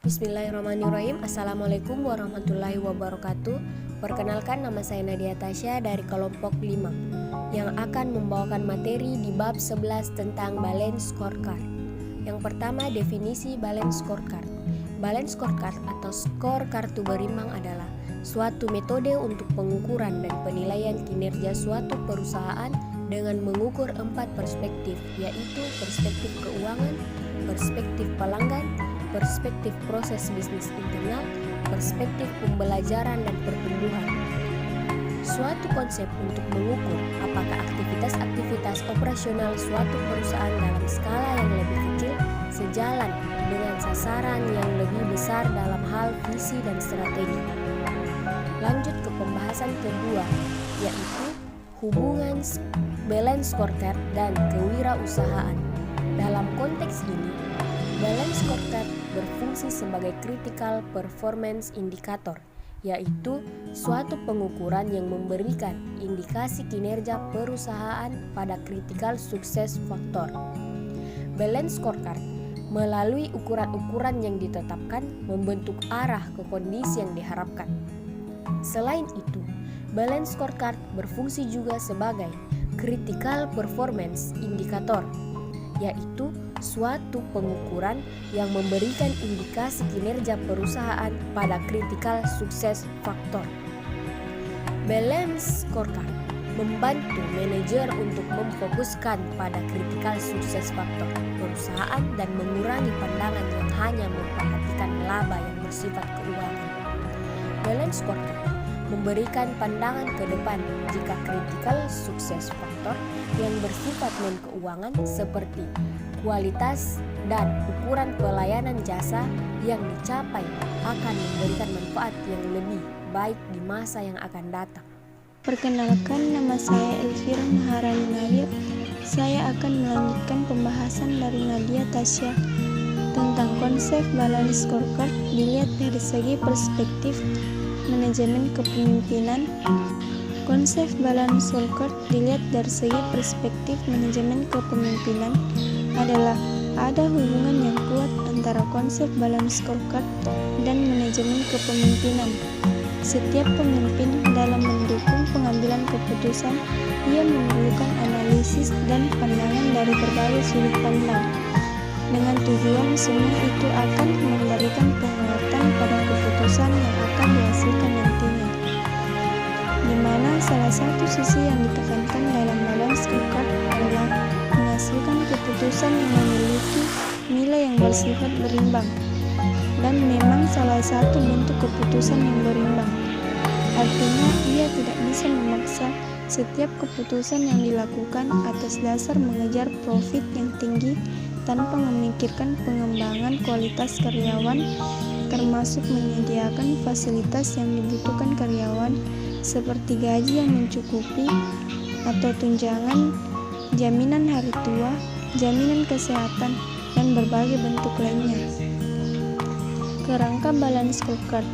Bismillahirrahmanirrahim. Assalamualaikum warahmatullahi wabarakatuh. Perkenalkan, nama saya Nadia Tasya dari kelompok 5 yang akan membawakan materi di bab 11 tentang balance scorecard. Yang pertama, definisi balance scorecard. Balance scorecard atau skor kartu berimbang adalah suatu metode untuk pengukuran dan penilaian kinerja suatu perusahaan dengan mengukur 4 perspektif, yaitu perspektif keuangan, perspektif pelanggan, perspektif proses bisnis internal, perspektif pembelajaran dan pertumbuhan. Suatu konsep untuk mengukur apakah aktivitas-aktivitas operasional suatu perusahaan dalam skala yang lebih kecil sejalan dengan sasaran yang lebih besar dalam hal visi dan strategi. Lanjut ke pembahasan kedua, yaitu hubungan balance scorecard dan kewirausahaan. Dalam konteks ini, balance scorecard berfungsi sebagai critical performance indicator, yaitu suatu pengukuran yang memberikan indikasi kinerja perusahaan pada critical success factor. Balance scorecard melalui ukuran-ukuran yang ditetapkan membentuk arah ke kondisi yang diharapkan. Selain itu, balance scorecard berfungsi juga sebagai critical performance indicator, yaitu suatu pengukuran yang memberikan indikasi kinerja perusahaan pada critical success factor. Balance scorecard membantu manajer untuk memfokuskan pada critical success factor perusahaan dan mengurangi pandangan yang hanya memperhatikan laba yang bersifat keuangan. Balance scorecard memberikan pandangan ke depan jika critical success factor yang bersifat non-keuangan seperti kualitas dan ukuran pelayanan jasa yang dicapai akan memberikan manfaat yang lebih baik di masa yang akan datang. Perkenalkan, nama saya Elvira Maharani Nadia. Saya akan melanjutkan pembahasan dari Nadia Tasya tentang konsep balance scorecard dilihat dari segi perspektif manajemen kepemimpinan. Konsep balance scorecard dilihat dari segi perspektif manajemen kepemimpinan adalah ada hubungan yang kuat antara konsep balance scorecard dan manajemen kepemimpinan. Setiap pemimpin dalam mendukung pengambilan keputusan, ia memerlukan analisis dan pandangan dari berbagai sudut pandang, dengan tujuan semua itu akan memberikan penguatan pada keputusan yang akan dihasilkan nantinya. Di mana salah satu sisi yang ditekankan dalam balance scorecard adalah menghasilkan keputusan yang memiliki nilai yang bersifat berimbang, dan memang salah satu bentuk keputusan yang berimbang. Artinya, ia tidak bisa memaksa setiap keputusan yang dilakukan atas dasar mengejar profit yang tinggi tanpa memikirkan pengembangan kualitas karyawan, termasuk menyediakan fasilitas yang dibutuhkan karyawan seperti gaji yang mencukupi atau tunjangan, jaminan hari tua, jaminan kesehatan, dan berbagai bentuk lainnya. Kerangka balance scorecard,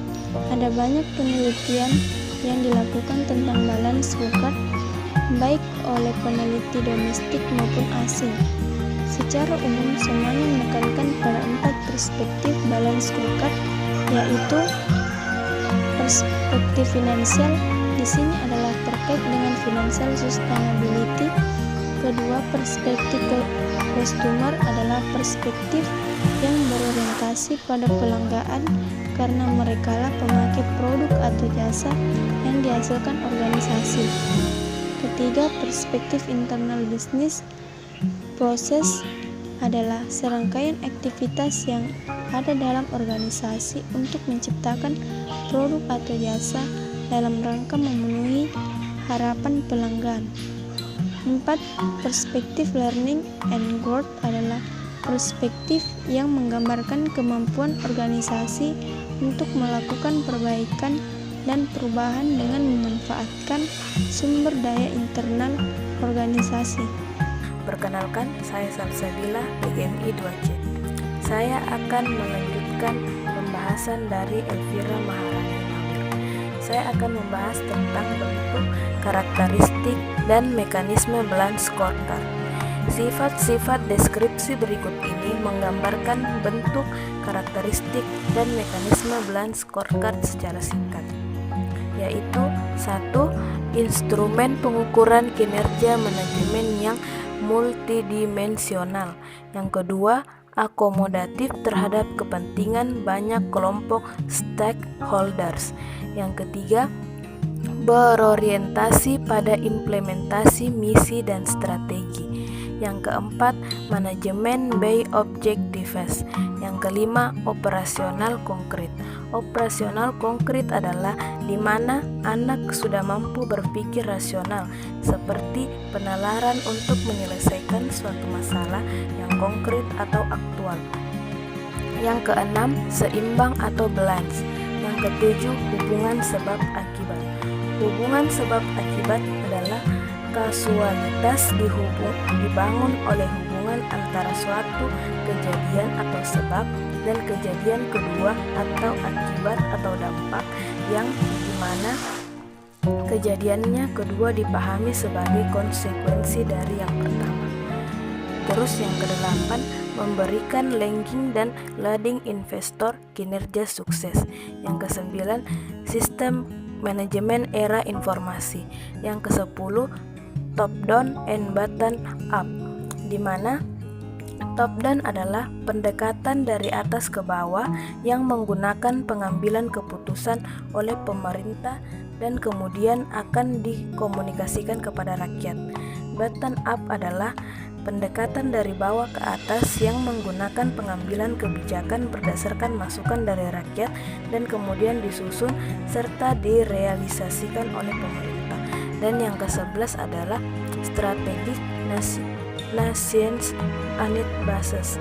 ada banyak penelitian yang dilakukan tentang balance scorecard, baik oleh peneliti domestik maupun asing. Secara umum, semuanya menekankan pada 4 perspektif balance scorecard, yaitu perspektif finansial. Di sini adalah terkait dengan financial sustainability. Kedua, perspektif customer adalah perspektif yang berorientasi pada pelanggan karena merekalah pemakai produk atau jasa yang dihasilkan organisasi. Ketiga, perspektif internal bisnis. Proses adalah serangkaian aktivitas yang ada dalam organisasi untuk menciptakan produk atau jasa dalam rangka memenuhi harapan pelanggan. 4. Perspektif learning and growth adalah perspektif yang menggambarkan kemampuan organisasi untuk melakukan perbaikan dan perubahan dengan memanfaatkan sumber daya internal organisasi. Perkenalkan, saya Salsabila, PGMI 2C. Saya akan melanjutkan pembahasan dari Elvira Maharani Nadia. Saya akan membahas tentang bentuk, karakteristik, dan mekanisme balance scorecard. Sifat-sifat deskripsi berikut ini menggambarkan bentuk, karakteristik, dan mekanisme balance scorecard secara singkat, yaitu 1. Instrumen pengukuran kinerja manajemen yang multidimensional. Yang kedua, akomodatif terhadap kepentingan banyak kelompok stakeholders. Yang ketiga, berorientasi pada implementasi misi dan strategi. Yang keempat, manajemen by objectives. Yang kelima, operasional konkret. Operasional konkret adalah di mana anak sudah mampu berpikir rasional, seperti penalaran untuk menyelesaikan suatu masalah yang konkret atau aktual. Yang keenam, seimbang atau balance. Yang ketujuh, hubungan sebab akibat. Hubungan sebab akibat adalah kasualitas dibangun oleh hubungan antara suatu kejadian atau sebab dan kejadian kedua atau akibat atau dampak yang dimana kejadiannya kedua dipahami sebagai konsekuensi dari yang pertama. Terus yang kedelapan, memberikan lagging dan leading investor kinerja sukses. Yang kesembilan, sistem manajemen era informasi. Yang ke-10, top down and bottom up, di mana top down adalah pendekatan dari atas ke bawah yang menggunakan pengambilan keputusan oleh pemerintah dan kemudian akan dikomunikasikan kepada rakyat. Bottom up adalah pendekatan dari bawah ke atas yang menggunakan pengambilan kebijakan berdasarkan masukan dari rakyat dan kemudian disusun serta direalisasikan oleh pemerintah. Dan yang ke-11 adalah strategic nations unit basis,